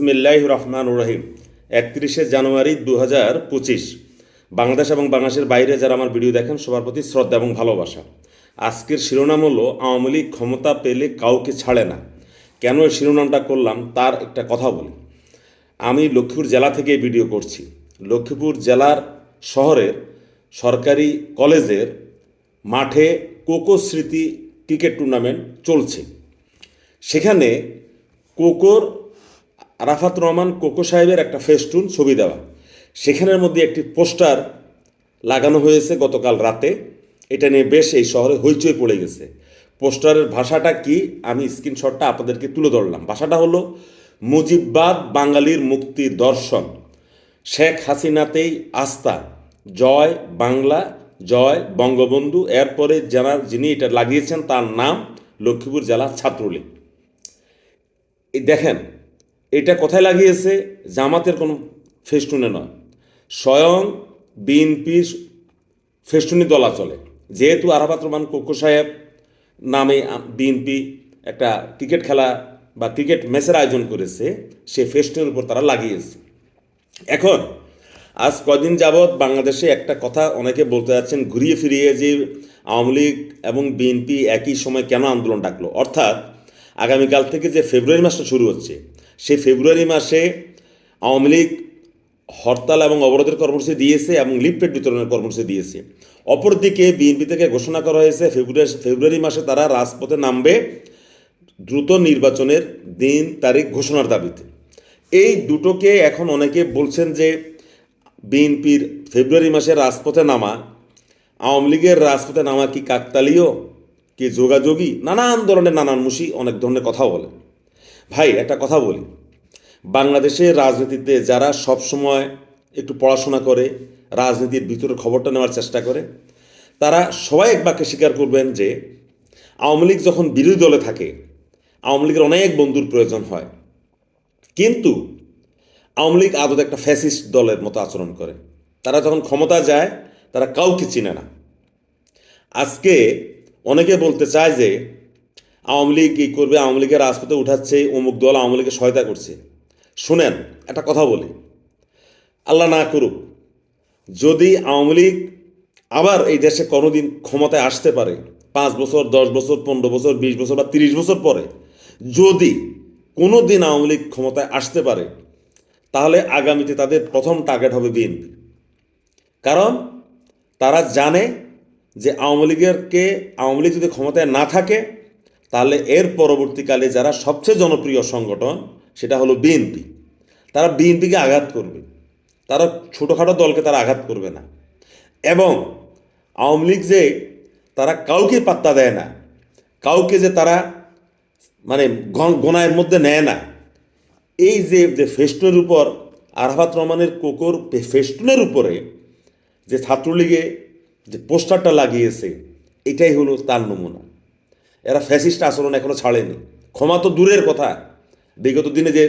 বিসমিল্লাহির রহমানির রহিম। 31শে জানুয়ারি 2025। বাংলাদেশ এবং বাংলাদেশের বাইরে যারা আমার ভিডিও দেখেন সবার প্রতি শ্রদ্ধা এবং ভালোবাসা। আজকের শিরোনাম হলো আওয়ামী লীগ ক্ষমতা পেলে কাউকে ছাড়ে না। কেন এই শিরোনামটা করলাম তার একটা কথা বলি। আমি লক্ষ্মীপুর জেলা থেকে এই ভিডিও করছি। লক্ষ্মীপুর জেলার শহরের সরকারি কলেজের মাঠে কোকো স্মৃতি ক্রিকেট টুর্নামেন্ট চলছে। সেখানে কোকোর আরাফাত রহমান কোকো সাহেবের একটা ফেস্টুন ছবি দেওয়া, সেখানের মধ্যে একটি পোস্টার লাগানো হয়েছে গতকাল রাতে। এটা নিয়ে বেশ এই শহরে হইচই পড়ে গেছে। পোস্টারের ভাষাটা কি আমি স্ক্রিনশটটা আপনাদেরকে তুলে ধরলাম। ভাষাটা হলো মুজিববাদ বাঙালির মুক্তির দর্শন, শেখ হাসিনাতেই আস্থা, জয় বাংলা, জয় বঙ্গবন্ধু। এরপরে যিনি এটা লাগিয়েছেন তার নাম লক্ষ্মীপুর জেলা ছাত্রলীগ। এই দেখেন, এটা কোথায় লাগিয়েছে? জামাতের কোনো ফেস্টুনে নয়, স্বয়ং বিএনপির ফেস্টুনি দলা চলে। যেহেতু আরাফাত রহমান কোকো সাহেব নামে বিএনপি একটা ক্রিকেট খেলা বা ক্রিকেট ম্যাচের আয়োজন করেছে, সে ফেস্টুনের উপর তারা লাগিয়েছে। এখন আজ কদিন যাবৎ বাংলাদেশে একটা কথা অনেকে বলতে যাচ্ছেন ঘুরিয়ে ফিরিয়ে, যে আওয়ামী লীগ এবং বিএনপি একই সময় কেন আন্দোলন ডাকলো। অর্থাৎ আগামীকাল থেকে যে ফেব্রুয়ারি মাসটা শুরু হচ্ছে, সেই ফেব্রুয়ারি মাসে আওয়ামী লীগ হরতাল এবং অবরোধের কর্মসূচি দিয়েছে এবং লিফলেট বিতরণের কর্মসূচি দিয়েছে। অপরদিকে বিএনপি থেকে ঘোষণা করা হয়েছে ফেব্রুয়ারি মাসে তারা রাজপথে নামবে দ্রুত নির্বাচনের দিন তারিখ ঘোষণার দাবিতে। এই দুটোকে এখন অনেকে বলছেন যে বিএনপির ফেব্রুয়ারি মাসে রাজপথে নামা, আওয়ামী লীগের রাজপথে নামা কি কাকতালীয়, কি যোগাযোগী, নানান ধরনের নানানমুষী অনেক ধরনের কথা বলে। ভাই একটা কথা বলি, বাংলাদেশের রাজনীতিতে যারা সবসময় একটু পড়াশোনা করে রাজনীতির ভিতরে খবরটা নেওয়ার চেষ্টা করে, তারা সবাই এক বাক্যে স্বীকার করবেন যে আওয়ামী লীগ যখন বিরোধী দলে থাকে আওয়ামী লীগের অনেক বন্ধুর প্রয়োজন হয়, কিন্তু আওয়ামী লীগ আদতে একটা ফ্যাসিস্ট দলের মতো আচরণ করে। তারা যখন ক্ষমতা যায় তারা কাউকে চিনে না। আজকে অনেকে বলতে চায় যে আওয়ামী লীগ কী করবে, আওয়ামী লীগের রাজপথে উঠাচ্ছে অমুক দল আওয়ামী লীগের সহায়তা করছে। শুনেন একটা কথা বলি, আল্লাহ না করুক যদি আওয়ামী লীগ আবার এই দেশে কোনোদিন ক্ষমতায় আসতে পারে, 5 বছর 10 বছর 15 বছর 20 বছর বা 30 বছর পরে যদি কোনো দিন আওয়ামী লীগ ক্ষমতায় আসতে পারে, তাহলে আগামীতে তাদের প্রথম টার্গেট হবে বিএনপি। কারণ তারা জানে যে আওয়ামী লীগ যদি ক্ষমতায় না থাকে তাহলে এর পরবর্তীকালে যারা সবচেয়ে জনপ্রিয় সংগঠন সেটা হলো বিএনপি, তারা বিএনপিকে আঘাত করবে। তারা ছোটোখাটো দলকে তারা আঘাত করবে না। এবং আওয়ামী লীগ যে তারা কাউকে পাত্তা দেয় না, কাউকে যে তারা মানে গণায়ের মধ্যে নেয় না, এই যে ফেস্টুনের উপর আরাফাত রহমানের কোকোর ফেস্টুনের উপরে যে ছাত্রলীগে যে পোস্টারটা লাগিয়েছে, এটাই হলো তার নমুনা। এরা ফ্যাসিস্ট আচরণ এখনো ছাড়েনি। ক্ষমা তো দূরের কথা, বিগত দিনে যে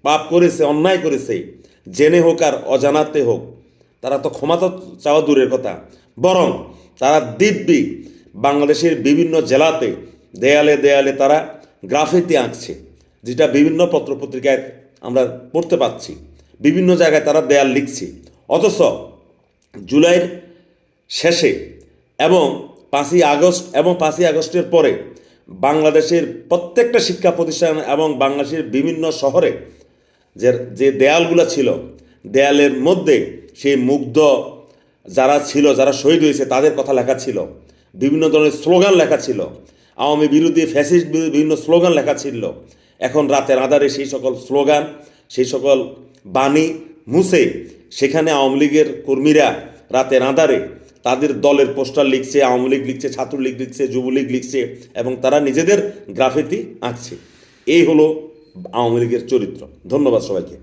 পাপ করেছে, অন্যায় করেছে, জেনে হোক আর অজানাতে হোক, তারা তো ক্ষমা তো চাওয়া দূরের কথা, বরং তারা দিব্যি বাংলাদেশের বিভিন্ন জেলাতে দেয়ালে দেয়ালে তারা গ্রাফিতি আঁকছে, যেটা বিভিন্ন পত্রপত্রিকায় আমরা পড়তে পাচ্ছি। বিভিন্ন জায়গায় তারা দেয়াল লিখছে। অথচ জুলাইয়ের শেষে এবং 5ই আগস্ট এবং 5ই আগস্টের পরে বাংলাদেশের প্রত্যেকটা শিক্ষা প্রতিষ্ঠান এবং বাংলাদেশের বিভিন্ন শহরে যে দেয়ালগুলো ছিল, দেয়ালের মধ্যে সেই মুগ্ধ যারা ছিল, যারা শহীদ হয়েছে তাদের কথা লেখা ছিল, বিভিন্ন ধরনের স্লোগান লেখা ছিল, আওয়ামী বিরোধী ফ্যাসিস্ট বিরোধী বিভিন্ন স্লোগান লেখা ছিল। এখন রাতের আধারে সেই সকল স্লোগান, সেই সকল বাণী মুছে সেখানে আওয়ামী লীগের কর্মীরা রাতের আধারে তাদের দলের পোস্টার লিখছে, আওয়ামী লীগ লিখছে, ছাত্রলীগ লিখছে, যুবলীগ লিখছে এবং তারা নিজেদের গ্রাফিতি আঁকছে। এই হলো আওয়ামী লীগের চরিত্র। ধন্যবাদ সবাইকে।